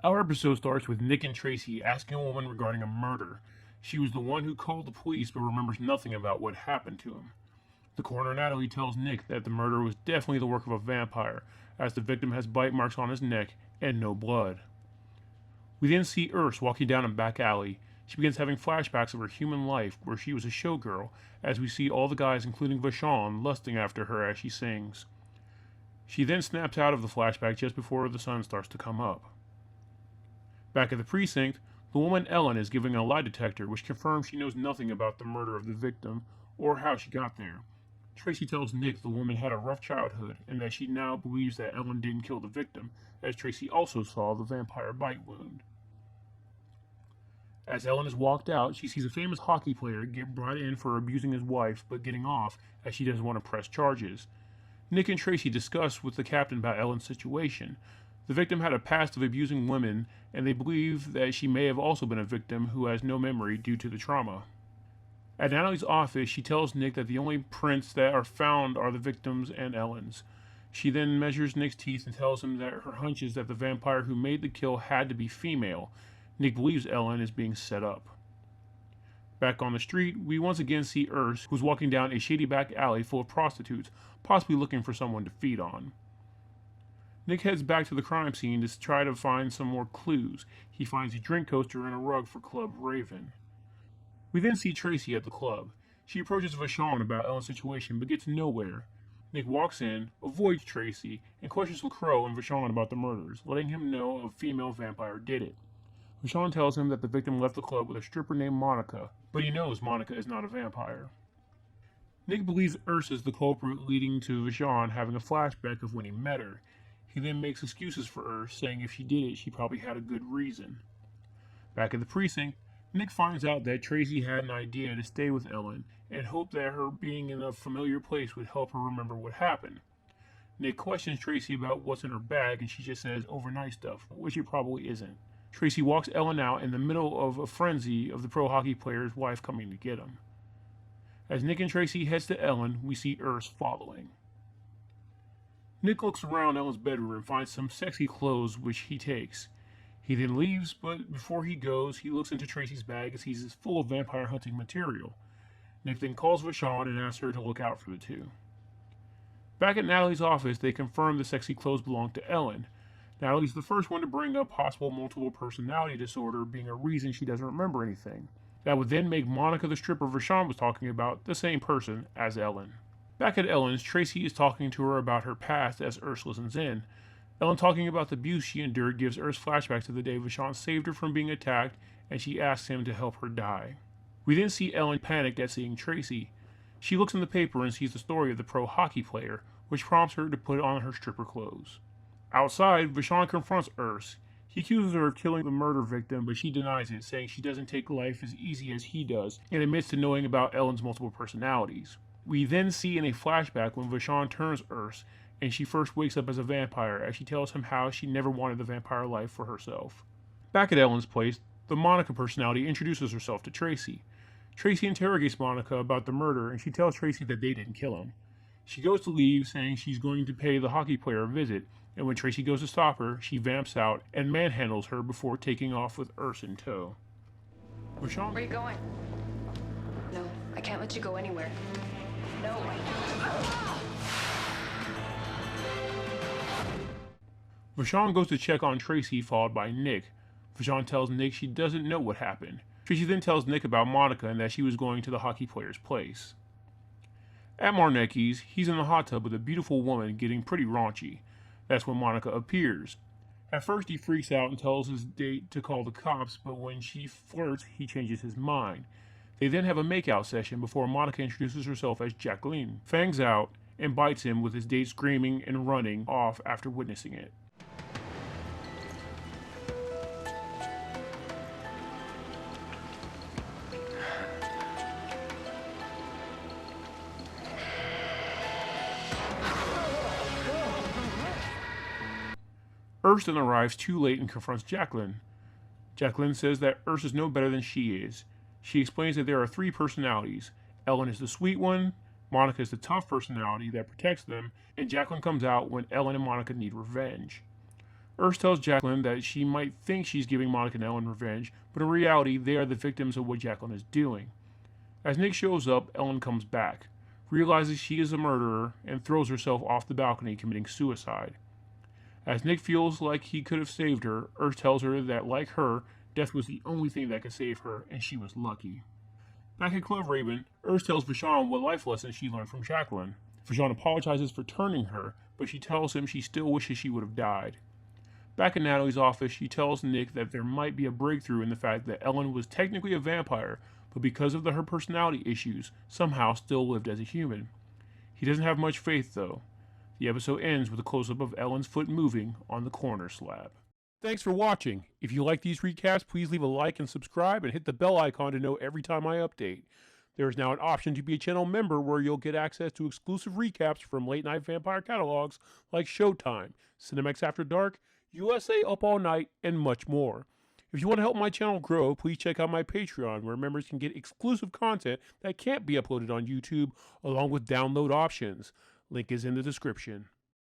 Our episode starts with Nick and Tracy asking a woman regarding a murder. She was the one who called the police but remembers nothing about what happened to him. The coroner Natalie tells Nick that the murder was definitely the work of a vampire, as the victim has bite marks on his neck and no blood. We then see Urs walking down a back alley. She begins having flashbacks of her human life where she was a showgirl, as we see all the guys including Vashon lusting after her as she sings. She then snaps out of the flashback just before the sun starts to come up. Back at the precinct, the woman Ellen is giving a lie detector which confirms she knows nothing about the murder of the victim or how she got there. Tracy tells Nick the woman had a rough childhood and that she now believes that Ellen didn't kill the victim, as Tracy also saw the vampire bite wound. As Ellen is walked out, she sees a famous hockey player get brought in for abusing his wife but getting off as she doesn't want to press charges. Nick and Tracy discuss with the captain about Ellen's situation. The victim had a past of abusing women, and they believe that she may have also been a victim who has no memory due to the trauma. At Natalie's office, she tells Nick that the only prints that are found are the victim's and Ellen's. She then measures Nick's teeth and tells him that her hunch is that the vampire who made the kill had to be female. Nick believes Ellen is being set up. Back on the street, we once again see Urs, who's walking down a shady back alley full of prostitutes, possibly looking for someone to feed on. Nick heads back to the crime scene to try to find some more clues. He finds a drink coaster and a rug for Club Raven. We then see Tracy at the club. She approaches Vashon about Ellen's situation but gets nowhere. Nick walks in, avoids Tracy, and questions LaCroix and Vashon about the murders, letting him know a female vampire did it. Vashon tells him that the victim left the club with a stripper named Monica, but he knows Monica is not a vampire. Nick believes Urs is the culprit, leading to Vashon having a flashback of when he met her. He then makes excuses for Urs, saying if she did it, she probably had a good reason. Back at the precinct, Nick finds out that Tracy had an idea to stay with Ellen and hoped that her being in a familiar place would help her remember what happened. Nick questions Tracy about what's in her bag and she just says overnight stuff, which it probably isn't. Tracy walks Ellen out in the middle of a frenzy of the pro hockey player's wife coming to get him. As Nick and Tracy heads to Ellen, we see Urs following. Nick looks around Ellen's bedroom and finds some sexy clothes which he takes. He then leaves, but before he goes, he looks into Tracy's bag and sees it's full of vampire hunting material. Nick then calls Vashon and asks her to look out for the two. Back at Natalie's office, they confirm the sexy clothes belong to Ellen. Natalie's the first one to bring up possible multiple personality disorder being a reason she doesn't remember anything. That would then make Monica the stripper Vashon was talking about the same person as Ellen. Back at Ellen's, Tracy is talking to her about her past as Urs listens in. Ellen talking about the abuse she endured gives Urs flashbacks to the day Vashon saved her from being attacked and she asks him to help her die. We then see Ellen panicked at seeing Tracy. She looks in the paper and sees the story of the pro hockey player, which prompts her to put on her stripper clothes. Outside, Vashon confronts Urs. He accuses her of killing the murder victim, but she denies it, saying she doesn't take life as easy as he does, and admits to knowing about Ellen's multiple personalities. We then see in a flashback when Vashon turns Urs, and she first wakes up as a vampire, as she tells him how she never wanted the vampire life for herself. Back at Ellen's place, the Monica personality introduces herself to Tracy. Tracy interrogates Monica about the murder, and she tells Tracy that they didn't kill him. She goes to leave, saying she's going to pay the hockey player a visit, and when Tracy goes to stop her, she vamps out and manhandles her before taking off with Urs in tow. Vashon, where are you going? No, I can't let you go anywhere. No. Vashon goes to check on Tracy, followed by Nick. Vashon tells Nick she doesn't know what happened. Tracy then tells Nick about Monica and that she was going to the hockey player's place. At Marnecki's, he's in the hot tub with a beautiful woman getting pretty raunchy. That's when Monica appears. At first he freaks out and tells his date to call the cops, but when she flirts, he changes his mind. They then have a makeout session before Monica introduces herself as Jacqueline, fangs out, and bites him with his date screaming and running off after witnessing it. Urs then arrives too late and confronts Jacqueline. Jacqueline says that Urs is no better than she is. She explains that there are three personalities. Ellen is the sweet one, Monica is the tough personality that protects them, and Jacqueline comes out when Ellen and Monica need revenge. Ernst tells Jacqueline that she might think she's giving Monica and Ellen revenge, but in reality, they are the victims of what Jacqueline is doing. As Nick shows up, Ellen comes back, realizes she is a murderer, and throws herself off the balcony, committing suicide. As Nick feels like he could have saved her, Ernst tells her that, like her, death was the only thing that could save her, and she was lucky. Back at Club Raven, Ernst tells Vashon what life lessons she learned from Jacqueline. Vashon apologizes for turning her, but she tells him she still wishes she would have died. Back in Natalie's office, she tells Nick that there might be a breakthrough in the fact that Ellen was technically a vampire, but because of her personality issues, somehow still lived as a human. He doesn't have much faith, though. The episode ends with a close-up of Ellen's foot moving on the corner slab. Thanks for watching. If you like these recaps, please leave a like and subscribe and hit the bell icon to know every time I update. There is now an option to be a channel member where you'll get access to exclusive recaps from late-night vampire catalogs like Showtime, Cinemax After Dark, USA Up All Night, and much more. If you want to help my channel grow, please check out my Patreon, where members can get exclusive content that can't be uploaded on YouTube, along with download options. Link is in the description.